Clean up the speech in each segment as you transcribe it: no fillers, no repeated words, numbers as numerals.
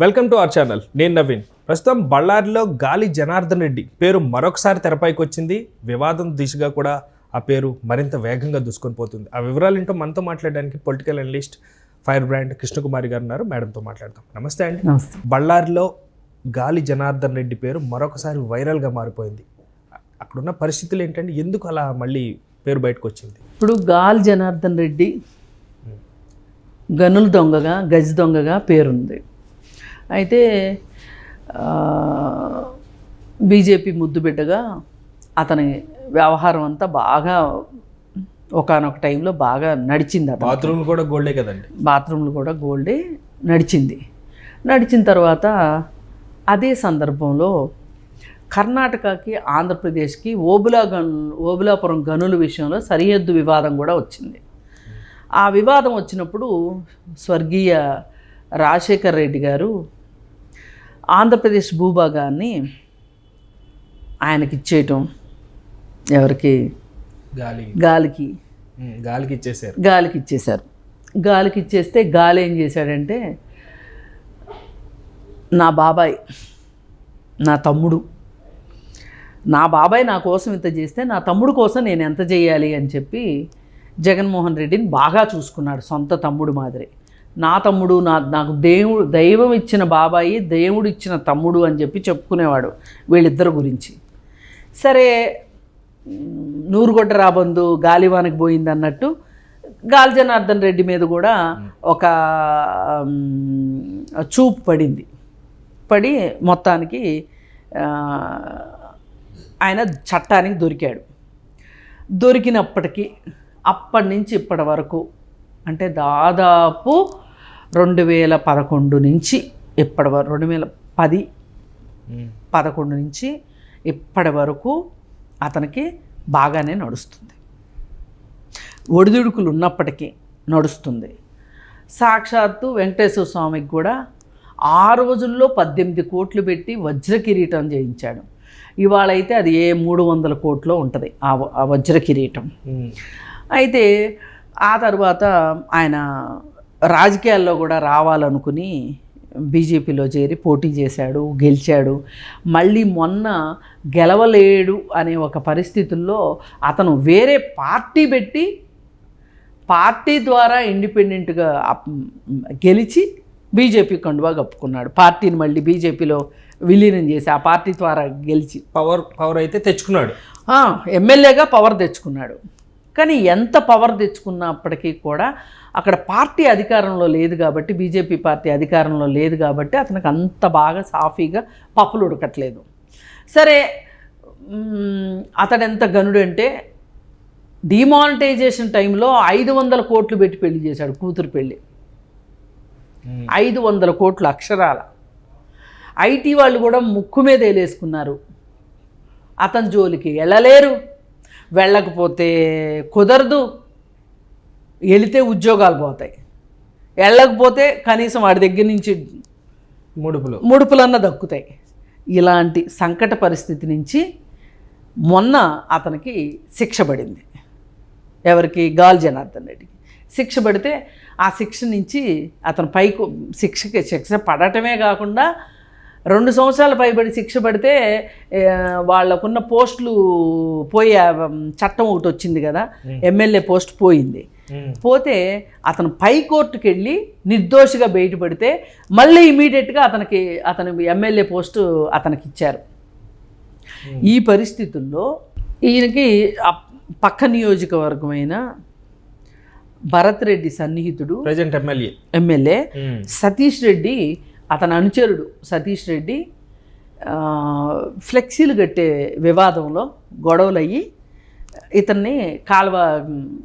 Welcome to our channel. నేను నవీన్. ప్రస్తుతం బళ్ళారిలో గాలి జనార్దన్ రెడ్డి పేరు మరొకసారి తెరపైకి వచ్చింది. వివాదం దిశగా కూడా ఆ పేరు మరింత వేగంగా దూసుకొని పోతుంది. ఆ వివరాలు ఏంటో మనతో మాట్లాడడానికి political analyst fire brand Krishnakumari గారు ఉన్నారు. మేడంతో మాట్లాడతాం. నమస్తే అండి. నమస్తే. బళ్ళారిలో గాలి జనార్దన్ రెడ్డి పేరు మరొకసారి వైరల్గా మారిపోయింది. అక్కడున్న పరిస్థితులు ఏంటంటే ఎందుకు అలా మళ్ళీ పేరు బయటకు వచ్చింది? ఇప్పుడు గాలి జనార్దన్ రెడ్డి గనుల దొంగగా గజ దొంగగా పేరుంది. అయితే బీజేపీ ముద్దుబిడ్డగా అతని వ్యవహారం అంతా బాగా ఒకానొక టైంలో బాగా నడిచింది. బాత్రూమ్లు కూడా గోల్డే కదండి. బాత్రూమ్లు కూడా గోల్డే నడిచిన తర్వాత అదే సందర్భంలో కర్ణాటకకి ఆంధ్రప్రదేశ్కి ఓబులాపురం గనుల విషయంలో సరిహద్దు వివాదం కూడా వచ్చింది. ఆ వివాదం వచ్చినప్పుడు స్వర్గీయ రాజశేఖర్ రెడ్డి గారు ఆంధ్రప్రదేశ్ భూభాగాన్ని ఆయనకి ఇచ్చేయటం, ఎవరికి? గాలికి ఇచ్చేశారు. గాలికి ఇచ్చేస్తే గాలి ఏం చేశాడంటే, నా బాబాయ్, నా తమ్ముడు, నా బాబాయ్ నా కోసం ఇంత చేస్తే నా తమ్ముడు కోసం నేను ఎంత చేయాలి అని చెప్పి జగన్మోహన్ రెడ్డిని బాగా చూసుకున్నాడు. సొంత తమ్ముడు మాదిరి. నా తమ్ముడు, నాకు దైవం ఇచ్చిన బాబాయి, దేవుడు ఇచ్చిన తమ్ముడు అని చెప్పి చెప్పుకునేవాడు వీళ్ళిద్దరి గురించి. సరే, నూరుగొడ్డ రాబందు గాలివానకి పోయింది అన్నట్టు గాలి జనార్దన్ రెడ్డి మీద కూడా ఒక చూపు పడి మొత్తానికి ఆయన చట్టానికి దొరికినప్పటికీ అప్పటి నుంచి ఇప్పటి వరకు అంటే దాదాపు 2011 నుంచి ఇప్పటి వరకు 2010-11 నుంచి ఇప్పటి వరకు అతనికి బాగానే నడుస్తుంది. ఒడిదుడుకులు ఉన్నప్పటికీ నడుస్తుంది. సాక్షాత్తు వెంకటేశ్వర స్వామికి కూడా ఆ రోజుల్లో 18 కోట్లు పెట్టి వజ్ర కిరీటం చేయించాడు. ఇవాళ అయితే అది 300 కోట్లో ఉంటుంది ఆ వజ్ర కిరీటం. అయితే ఆ తర్వాత ఆయన రాజకీయాల్లో కూడా రావాలనుకుని బీజేపీలో చేరి పోటీ చేశాడు, గెలిచాడు. మళ్ళీ మొన్న గెలవలేడు అనే ఒక పరిస్థితుల్లో అతను వేరే పార్టీ పెట్టి పార్టీ ద్వారా ఇండిపెండెంట్గా గెలిచి బీజేపీ కండువా కప్పుకున్నాడు. పార్టీని మళ్ళీ బీజేపీలో విలీనం చేసి ఆ పార్టీ ద్వారా గెలిచి పవర్ అయితే తెచ్చుకున్నాడు. ఎమ్మెల్యేగా పవర్ తెచ్చుకున్నాడు. కానీ ఎంత పవర్ తెచ్చుకున్నప్పటికీ కూడా అక్కడ పార్టీ అధికారంలో లేదు కాబట్టి, బీజేపీ పార్టీ అధికారంలో లేదు కాబట్టి అతనికి అంత బాగా సాఫీగా పప్పులు ఉడకట్లేదు. సరే, అతడు ఎంత గనుడు అంటే డిమానిటైజేషన్ టైంలో 500 కోట్లు పెట్టి పెళ్లి చేశాడు, కూతురు పెళ్ళి. 500 కోట్లు అక్షరాల. ఐటీ వాళ్ళు కూడా ముక్కు మీద వేలేసుకున్నారు. అతని జోలికి వెళ్ళలేరు, వెళ్ళకపోతే కుదరదు, వెళితే ఉద్యోగాలు పోతాయి, వెళ్ళకపోతే కనీసం వాడి దగ్గర నుంచి ముడుపులన్నా దక్కుతాయి. ఇలాంటి సంకట పరిస్థితి నుంచి మొన్న అతనికి శిక్ష పడింది. ఎవరికి? గాలి జనార్దన్ రెడ్డికి శిక్ష పడితే ఆ శిక్ష నుంచి అతను శిక్ష పడటమే కాకుండా 2 సంవత్సరాల పైబడి శిక్ష పడితే వాళ్ళకున్న పోస్టులు పోయే చట్టం ఒకటి వచ్చింది కదా, ఎమ్మెల్యే పోస్ట్ పోయింది. పోతే అతను పైకోర్టుకి వెళ్ళి నిర్దోషిగా బయటపడితే మళ్ళీ ఇమీడియట్గా అతని ఎమ్మెల్యే పోస్టు అతనికి ఇచ్చారు. ఈ పరిస్థితుల్లో ఈయనకి పక్క నియోజకవర్గమైన భరత్ రెడ్డి సన్నిహితుడు, ప్రెజెంట్ ఎమ్మెల్యే సతీష్ రెడ్డి, అతని అనుచరుడు సతీష్ రెడ్డి ఫ్లెక్సీలు కట్టే వివాదంలో గొడవలు అయ్యి ఇతన్ని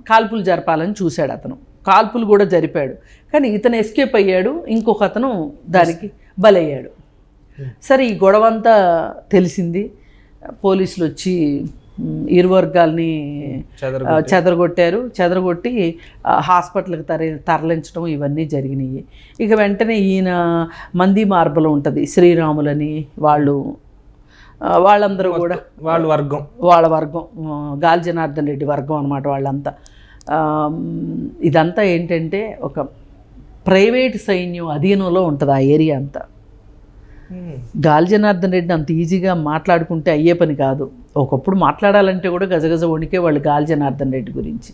కాల్పులు జరపాలని చూశాడు. అతను కాల్పులు కూడా జరిపాడు. కానీ ఇతను ఎస్కేప్ అయ్యాడు, ఇంకొక అతను దానికి బలయ్యాడు. సరే, ఈ గొడవ అంతా తెలిసింది. పోలీసులు వచ్చి ఇరు వర్గాల్ని చెదరగొట్టి హాస్పిటల్కి తరలించడం ఇవన్నీ జరిగినాయి. ఇక వెంటనే ఈయన మంది మార్బలం ఉంటుంది, శ్రీరాములని వాళ్ళందరూ కూడా వాళ్ళ వర్గం గాలి జనార్దన్ రెడ్డి వర్గం అన్నమాట వాళ్ళంతా. ఇదంతా ఏంటంటే ఒక ప్రైవేట్ సైన్యం అధీనంలో ఉంటుంది ఆ ఏరియా అంతా. గాలి జనార్దన్ రెడ్డి అంత ఈజీగా మాట్లాడుకుంటే అయ్యే పని కాదు. ఒకప్పుడు మాట్లాడాలంటే కూడా గజగజ వణికేవాళ్ళు గాలి జనార్దన్ రెడ్డి గురించి.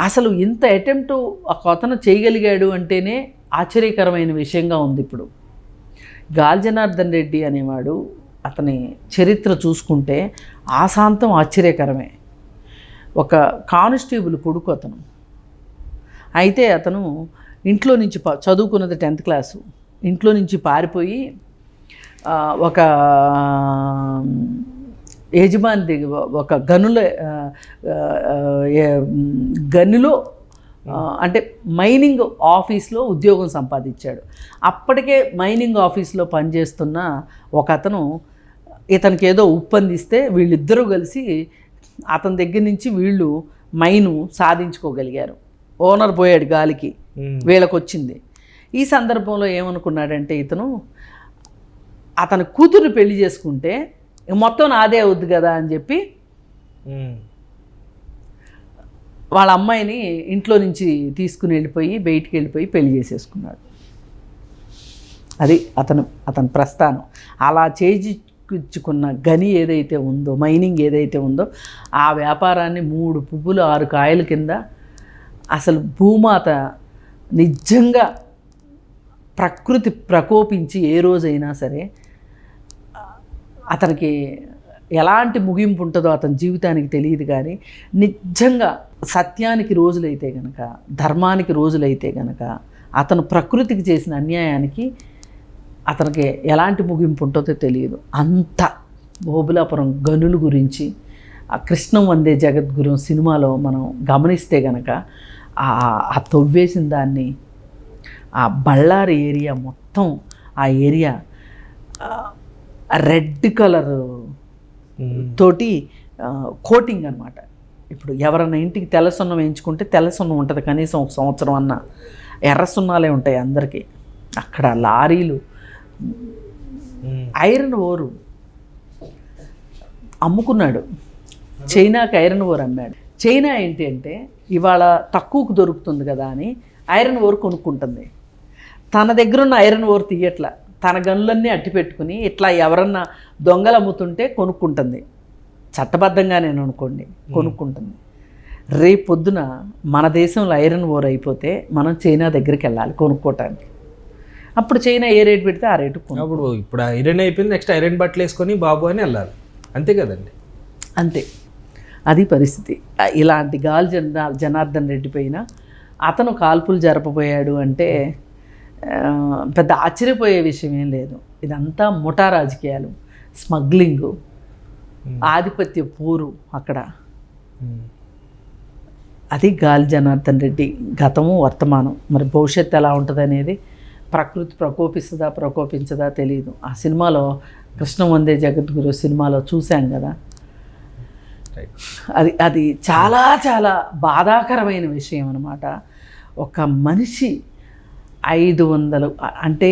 అసలు ఇంత అటెంప్ట్ ఒక అతను చేయగలిగాడు అంటేనే ఆశ్చర్యకరమైన విషయంగా ఉంది. ఇప్పుడు గాలి జనార్దన్ రెడ్డి అనేవాడు అతని చరిత్ర చూసుకుంటే ఆశాంతం ఆశ్చర్యకరమే. ఒక కానిస్టేబుల్ కొడుకు అతను. అయితే అతను ఇంట్లో నుంచి చదువుకున్నది 10th క్లాసు. ఇంట్లో నుంచి పారిపోయి ఒక యజమాని దగ్గర ఒక గనులో అంటే మైనింగ్ ఆఫీస్లో ఉద్యోగం సంపాదించాడు. అప్పటికే మైనింగ్ ఆఫీస్లో పనిచేస్తున్న ఒక అతను ఇతనికి ఏదో ఉప్పందిస్తే వీళ్ళిద్దరూ కలిసి అతని దగ్గర నుంచి వీళ్ళు మైను సాధించుకోగలిగారు. ఓనర్ పోయాడు గాలికి, వీళ్ళకి వచ్చింది. ఈ సందర్భంలో ఏమనుకున్నాడంటే ఇతను అతని కూతురు పెళ్లి చేసుకుంటే మొత్తం నాదే అవుద్ది కదా అని చెప్పి వాళ్ళ అమ్మాయిని ఇంట్లో నుంచి తీసుకుని వెళ్ళిపోయి బయటికి వెళ్ళిపోయి పెళ్లి చేసేసుకున్నాడు. అది అతని ప్రస్థానం. అలా చేయించుకున్న గని ఏదైతే ఉందో, మైనింగ్ ఏదైతే ఉందో, ఆ వ్యాపారాన్ని 3 పువ్వులు 6 కాయల కింద అసలు భూమాత నిజంగా ప్రకృతి ప్రకోపించి ఏ రోజైనా సరే అతనికి ఎలాంటి ముగింపు ఉంటుందో అతని జీవితానికి తెలియదు. కానీ నిజంగా సత్యానికి రోజులైతే గనక, ధర్మానికి రోజులైతే గనక, అతను ప్రకృతికి చేసిన అన్యాయానికి అతనికి ఎలాంటి ముగింపు ఉంటుందో తెలియదు. అంత ఓబులాపురం గనుల గురించి ఆ కృష్ణం వందే జగద్గురు సినిమాలో మనం గమనిస్తే గనక ఆ తవ్వేసిన దాన్ని, ఆ బళ్ళారి ఏరియా మొత్తం, ఆ ఏరియా రెడ్ కలర్ తోటి కోటింగ్ అనమాట. ఇప్పుడు ఎవరన్నా ఇంటికి తెల్ల సున్నం వేయించుకుంటే తెల్ల సున్నం ఉంటుంది కనీసం 1 సంవత్సరం అన్న, ఎర్ర సున్నాలే ఉంటాయి అందరికీ. అక్కడ లారీలు ఐరన్ ఓరు అమ్ముకున్నాడు. చైనాకి ఐరన్ ఓర్ అమ్మాడు. చైనా ఏంటి అంటే ఇవాళ తక్కువకు దొరుకుతుంది కదా అని ఐరన్ ఓర్ కొనుక్కుంటుంది. తన దగ్గర ఉన్న ఐరన్ ఓర్ తీయట్లా, తన గనులన్నీ అట్టి పెట్టుకుని ఇట్లా ఎవరన్నా దొంగలు అమ్ముతుంటే కొనుక్కుంటుంది. చట్టబద్ధంగా నేను అనుకోండి కొనుక్కుంటుంది. రేపు పొద్దున మన దేశంలో ఐరన్ ఓర్ అయిపోతే మనం చైనా దగ్గరికి వెళ్ళాలి కొనుక్కోవటానికి. అప్పుడు చైనా ఏ రేటు పెడితే ఆ రేటు అప్పుడు ఇప్పుడు ఐరన్ అయిపోయింది, నెక్స్ట్ ఐరన్ బట్టలు వేసుకొని బాబు అని వెళ్ళాలి. అంతే కదండి. అంతే, అది పరిస్థితి. ఇలాంటి గాలి జనార్దన్ రెడ్డి పైన అతను కాల్పులు జరపబోయాడు అంటే పెద్ద ఆశ్చర్యపోయే విషయం ఏం లేదు. ఇదంతా ముఠా రాజకీయాలు, స్మగ్లింగు, ఆధిపత్య పోరు అక్కడ. అది గాలి జనార్దన్ రెడ్డి గతము వర్తమానం. మరి భవిష్యత్తు ఎలా ఉంటుంది అనేది ప్రకృతి ప్రకోపిస్తుందా ప్రకోపించదా తెలియదు. ఆ సినిమాలో కృష్ణం వందే జగద్గురు సినిమాలో చూశాం కదా, అది చాలా చాలా బాధాకరమైన విషయం అన్నమాట. ఒక మనిషి 500 అంటే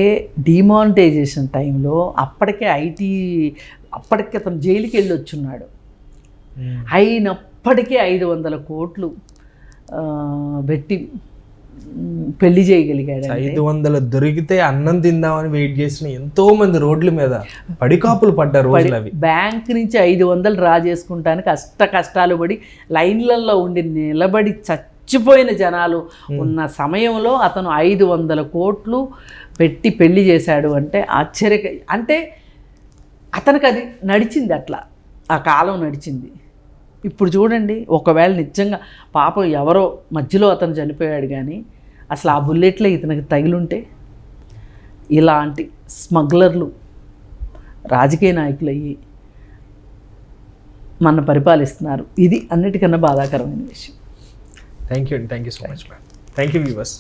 డిమానిటైజేషన్ టైంలో అప్పటికే అప్పటికే అతను జైలుకి వెళ్ళి వచ్చున్నాడు. అయినప్పటికీ 500 కోట్లు పెట్టి పెళ్లి చేయగలిగాడు. 500 దొరికితే అన్నం తిందామని వెయిట్ చేసిన ఎంతో మంది రోడ్ల మీద పడికాపులు పడ్డారు. బ్యాంక్ నుంచి 500 డ్రా చేసుకుంటానికి కష్టాలు పడి లైన్లలో ఉండి నిలబడి చచ్చిపోయిన జనాలు ఉన్న సమయంలో అతను 500 కోట్లు పెట్టి పెళ్లి చేశాడు అంటే అంటే అతనికి అది నడిచింది, అట్లా ఆ కాలం నడిచింది. ఇప్పుడు చూడండి, ఒకవేళ నిజంగా పాపం ఎవరో మధ్యలో అతను చనిపోయాడు కానీ అసలు ఆ బుల్లెట్లే ఇతనికి తగిలుంటే ఇలాంటి స్మగ్లర్లు రాజకీయ నాయకులు అయ్యి మన పరిపాలిస్తున్నారు. ఇది అన్నిటికన్నా బాధాకరమైన విషయం. Thank you so much. Thank you viewers.